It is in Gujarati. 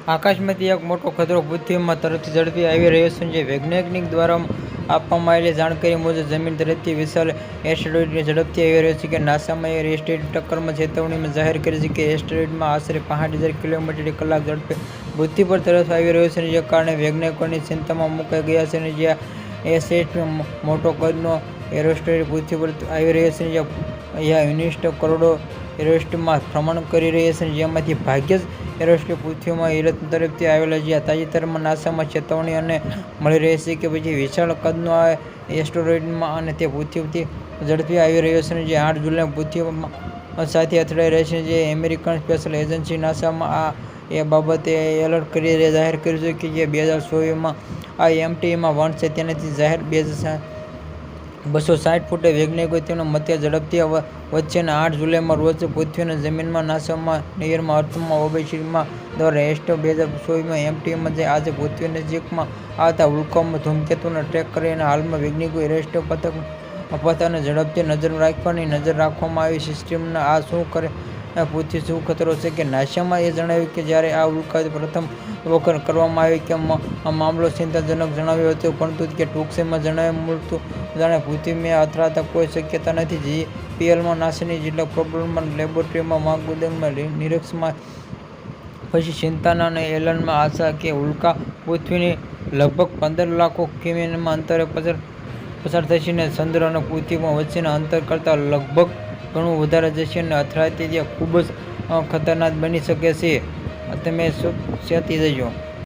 આકાશમાંથી એક મોટો ખતરો પૃથ્વીમાં તરફથી ઝડપી આવી રહ્યો છે. જે વૈજ્ઞાનિક દ્વારા આપવામાં આવેલી જાણકારી મુજબ જમીન તરફથી વિશાળ એસ્ટેરોઇડ ઝડપથી આવી રહ્યો છે. નાસાએ એસ્ટેરોઇડ ટક્કરમાં ચેતવણીમાં જાહેર કરી છે કે એસ્ટેરોઇડમાં આશરે 65,000 કિલોમીટર કલાક ઝડપે પૃથ્વી પર તરફ આવી રહ્યો છે, જે કારણે વૈજ્ઞાનિકોની ચિંતામાં મુકાઈ ગયા છે. જ્યાં એસએસ મોટો કદનો એસ્ટેરોઇડ પૃથ્વી પર આવી રહ્યો છે, જ્યાં યુનિટ કરોડો એસ્ટેરોઇડમાં ભ્રમણ કરી રહી છે, જેમાંથી ભાગ્યે જ એસ્ટેરોઇડ પૃથ્વીમાં ઈર્થ તરફથી આવેલા છે. તાજેતરમાં નાસામાં ચેતવણી મળી રહી છે કે વિશાળ કદનો આ એસ્ટેરોઇડ અને તે પૃથ્વીથી ઝડપથી આવી રહ્યો છે, જે 8 જુલાઈ પૃથ્વી સાથે અથડાઈ રહેશે. જે અમેરિકન સ્પેસ એજન્સી નાસા એ બાબતે એલર્ટ કરી જાહેર કર્યું છે કે 2024માં આ એમટીમાં-1 છે. તેનાથી જાહેર 260 ફૂટે વૈજ્ઞાનિકો તેમના મતે ઝડપથી વધશે. 8 જુલાઈના રોજ પૃથ્વીની જમીનમાં નાસાના નિયમન અર્થમાં ઓર્બિટરમાં દ્વારા એસ્ટ્રો 2024માં એમટીમાં છે. આજે પૃથ્વીની નજીકમાં આવતા ઉલ્કાઓમાં ધૂમકેતુને ટ્રેક કરી હાલમાં વૈજ્ઞાનિકો એસ્ટ્રો પથ્થરની ઝડપથી નજર રાખવામાં આવી સિસ્ટમમાં આ શું કરે પૃથ્વી શું ખતરો છે કે નાસાએ જણાવ્યું કે જ્યારે આ ઉલ્કાઓ પ્રથમ વખત કરવામાં આવી કે મામલો ચિંતાજનક જણાવ્યો હતો, પરંતુ કે ટૂંક સમયમાં જણાવવા મળતું જાણે પૃથ્વીમાં અથડાતા કોઈ શક્યતા નથી. જીપીએલમાં નાસાની જેટલા પ્રોગ્રામમાં લેબોરેટરીમાં માર્ગદર્શનના નિરીક્ષણમાં પછી ચિંતાના અને એલનમાં આશા કે ઉલ્કા પૃથ્વીની લગભગ 15 લાખ કિમીના અંતરે પસાર થશે અને ચંદ્ર અને પૃથ્વી વચ્ચેના અંતર કરતાં લગભગ ઘણું વધારે જશે અને અથડાશે, જે ખૂબ જ ખતરનાક બની શકે છે. તમે સાવચેત રહેજો.